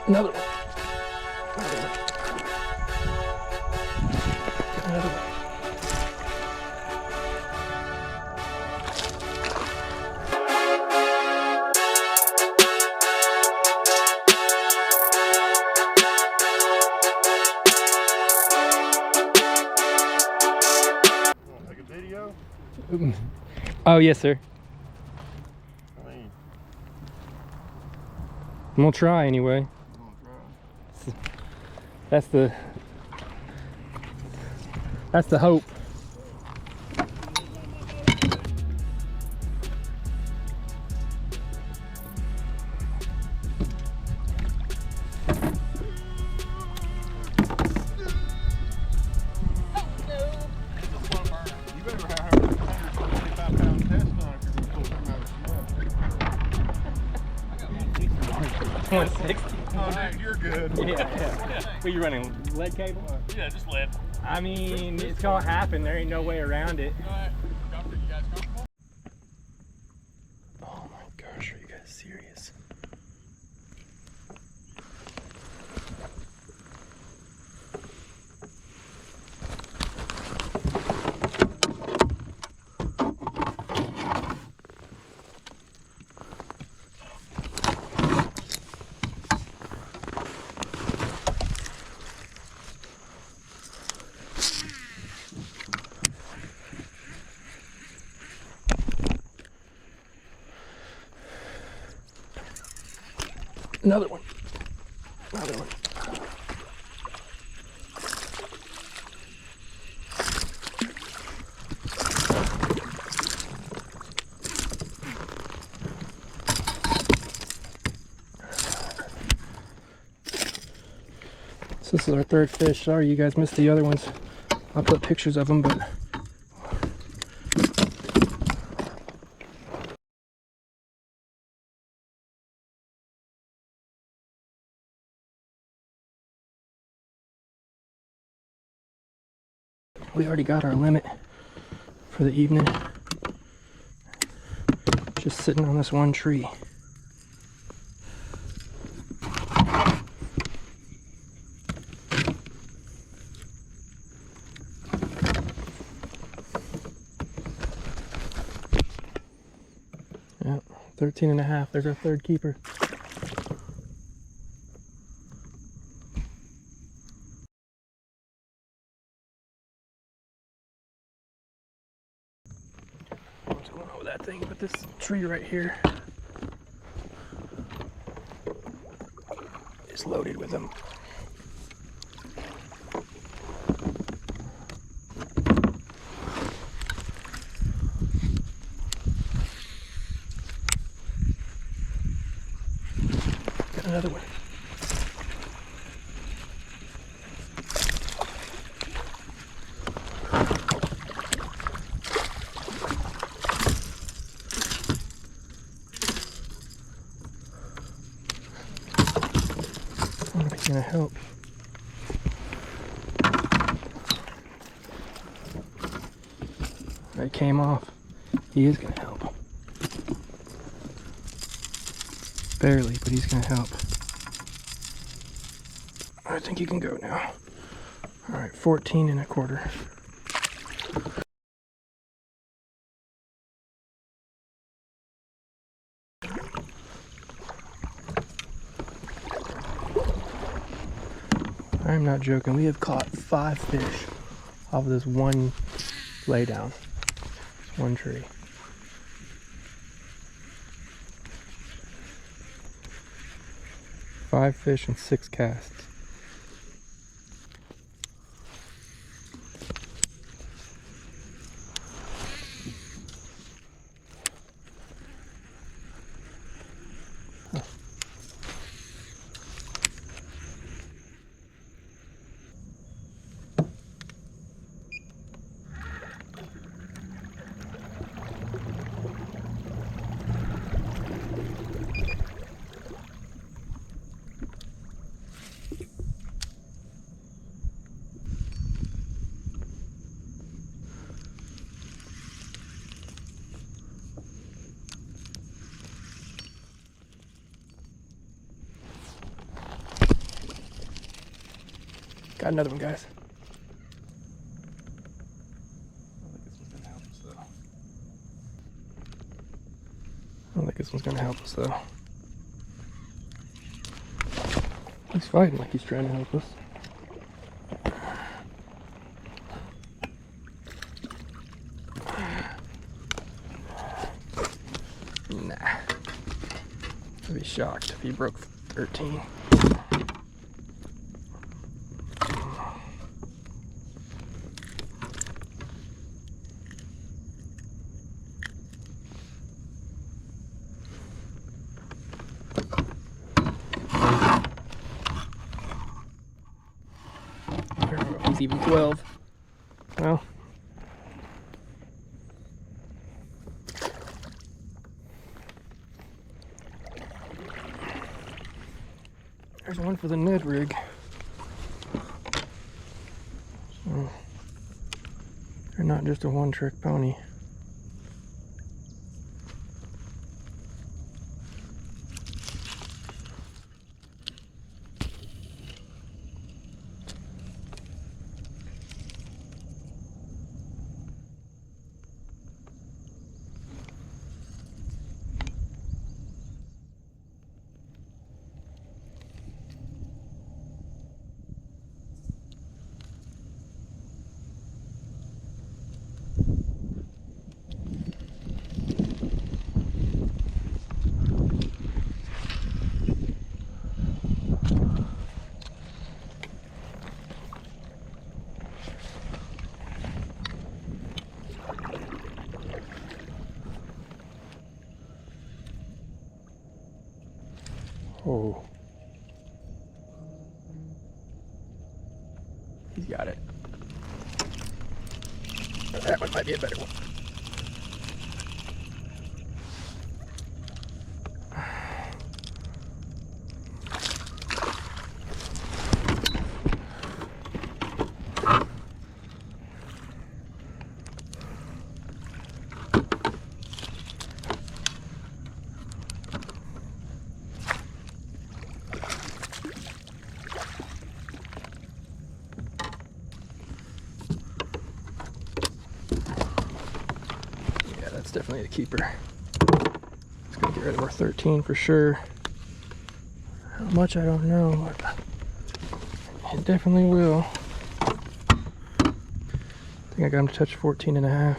Another one. Another one. Take a video? Oh, yes, sir. I mean, I'm gonna try anyway. I'm gonna try. That's the hope. You better have a 125-pound test on if you're gonna pull them out of snow. 160. Oh, dude, you're good. Yeah. What, you running lead cable? Yeah, just lead. I mean, it's gonna happen. There ain't no way around it. Comfort, you guys comfortable? Oh my gosh, are you guys serious? Another one. Another one. So this is our third fish. Sorry you guys missed the other ones. I'll put pictures of them, but we already got our limit for the evening. Just sitting on this one tree. Yep, 13 and a half. There's our third keeper. What's going on with that thing? But this tree right here is loaded with them. Got another one. I wonder if he's gonna help. It came off. He is gonna help. Barely, but he's gonna help. I think you can go now. All right, 14 and a quarter. I'm not joking. We have caught 5 fish off of this one laydown, one tree. Five fish and 6 casts. Got another one, guys. I don't think this one's gonna help us though. He's fighting like he's trying to help us. Nah. I'd be shocked if he broke 13. He's even 12. Well, there's one for the Ned rig. So, they're not just a one-trick pony. Oh. He's got it. That one might be a better one. That's definitely a keeper. It's gonna get rid of our 13 for sure. How much, I don't know, but it definitely will. I think I got him to touch 14 and a half.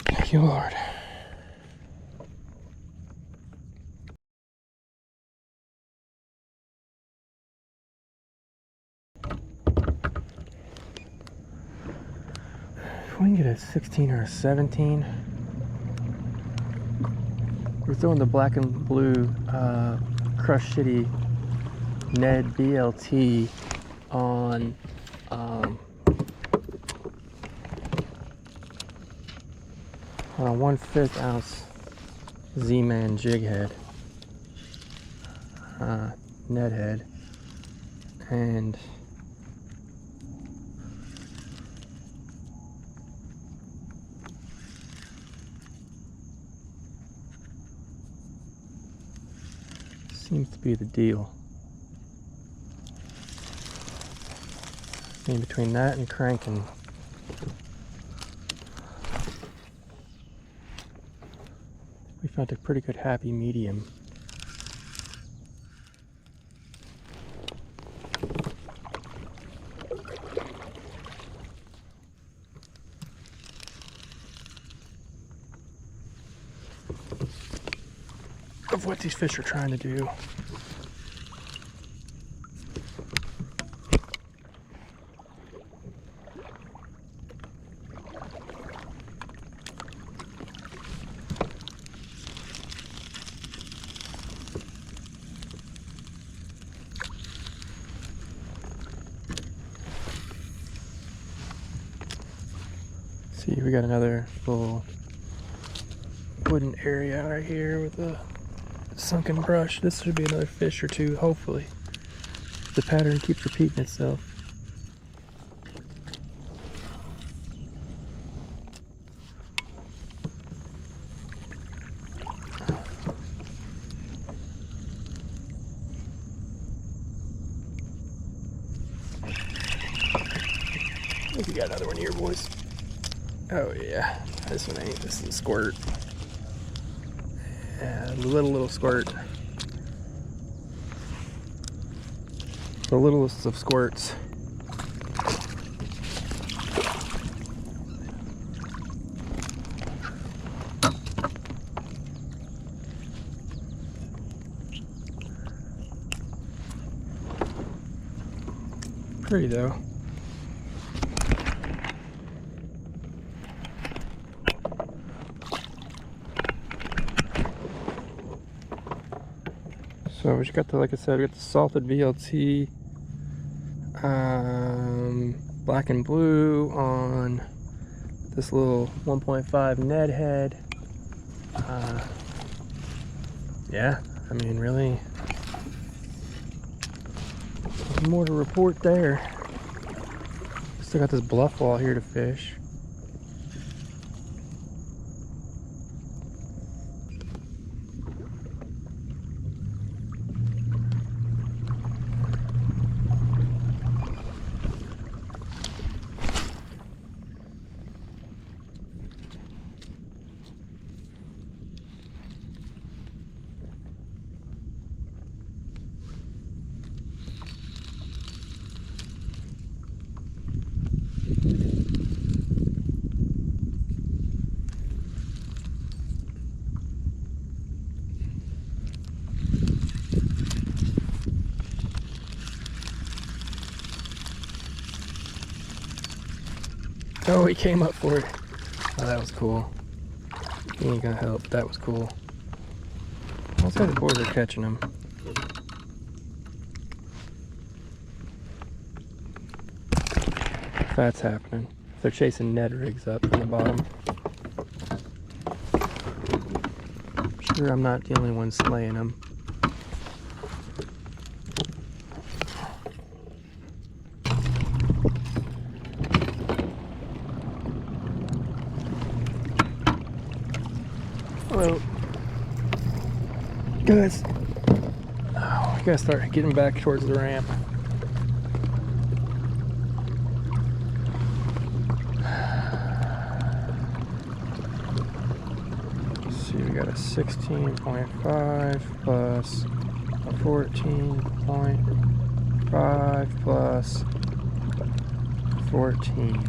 Thank you, Lord. If we can get a 16 or a 17. We're throwing the black and blue Crush City Ned BLT on a 1/5 ounce Z-Man jig head, Ned head, and seems to be the deal. In between that and cranking. We found a pretty good happy medium. Of what these fish are trying to do. See, we got another little wooden area right here with a sunken brush. This should be another fish or two, hopefully. The pattern keeps repeating itself. another one here, boys. Oh yeah, this one ain't. This is a squirt. Yeah, little squirt. The littlest of squirts. Pretty though. So we got the, like I said, we got the salted VLT, black and blue on this little 1.5 Ned head. Yeah, I mean, really, nothing more to report there. Still got this bluff wall here to fish. Oh, he came up for it. Oh, that was cool. He ain't gonna help. That was cool. I'll say the boys are catching him. That's happening. They're chasing Ned rigs up from the bottom. Sure, I'm not the only one slaying them. Hello. Guys. Oh, we gotta start getting back towards the ramp. Let's see, we got a 16.5 plus a 14.5 plus 14.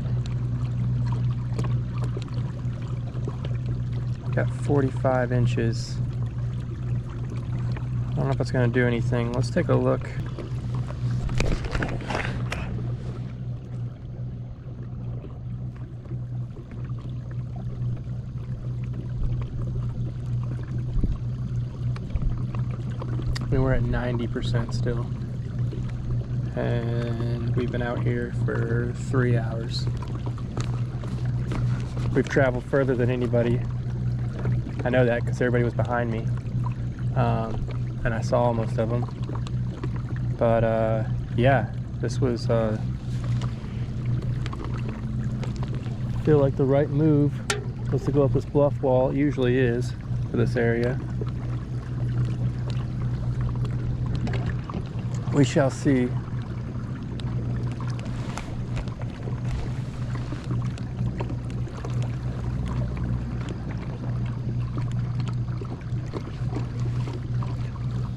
Got 45 inches. I don't know if that's going to do anything. Let's take a look. I mean, we're at 90% still. And we've been out here for 3 hours. We've traveled further than anybody. I know that because everybody was behind me, and I saw most of them. But yeah, this was feel like the right move was to go up this bluff wall. It usually is for this area. We shall see.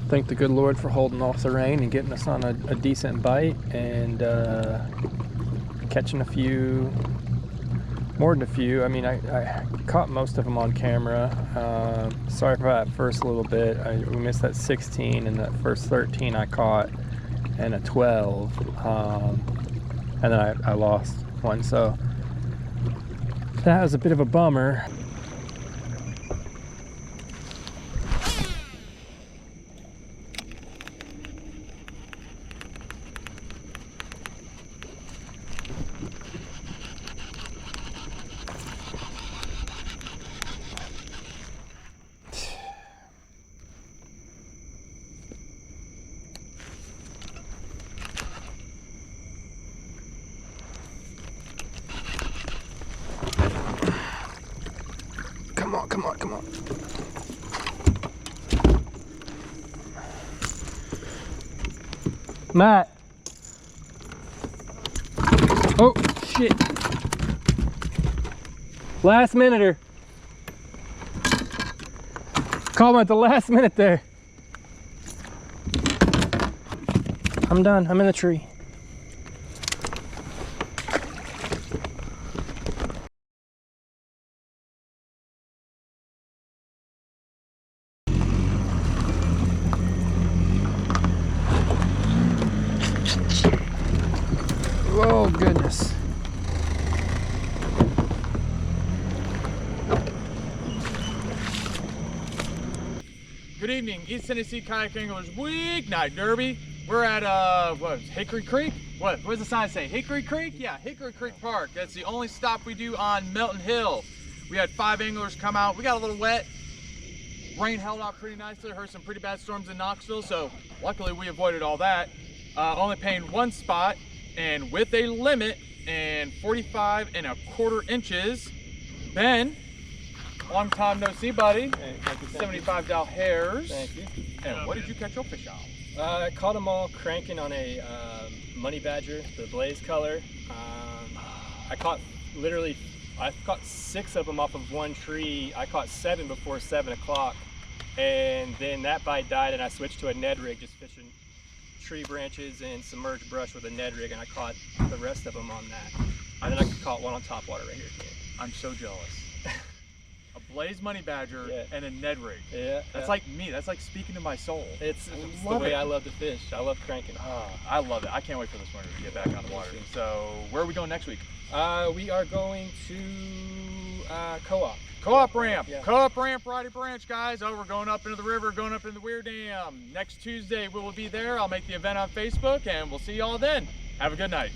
Thank the good Lord for holding off the rain and getting us on a decent bite and catching a few, more than a few. I mean, I caught most of them on camera. Sorry for that first little bit. We missed that 16 and that first 13 I caught, and a 12. And then I lost one. So that was a bit of a bummer. Come on. Matt. Oh, shit. Last minute-er. Caught him at the last minute there. I'm done. I'm in the tree. Oh, goodness. Good evening, East Tennessee Kayak Anglers Weeknight Derby. We're at what, Hickory Creek? What does the sign say? Hickory Creek? Yeah, Hickory Creek Park. That's the only stop we do on Melton Hill. We had 5 anglers come out. We got a little wet. Rain held out pretty nicely. Heard some pretty bad storms in Knoxville, so luckily we avoided all that. Only paying 1 spot and with a limit and 45¼ inches. Ben, long time no see, buddy. Hey, thank you, $75 hairs. Thank you. And what did you catch your fish on? I caught them all cranking on a money badger, the blaze color. I caught 6 of them off of one tree. I caught 7 before 7 o'clock, and then that bite died, and I switched to a Ned rig, just fishing tree branches and submerged brush with a Ned rig, and I caught the rest of them on that. And then I caught one on top water right here too. I'm so jealous. A blaze money badger and a Ned rig. Yeah, that's like me. That's like speaking to my soul. It's the way I love to fish. I love cranking. I love it. I can't wait for this winter to get back on the water. So where are we going next week? We are going to Co-op. Co-op ramp. Yeah. Co-op ramp, Roddy Branch, guys. Oh, we're going up into the river, going up into the Weir Dam. Next Tuesday we will be there. I'll make the event on Facebook, and we'll see y'all then. Have a good night.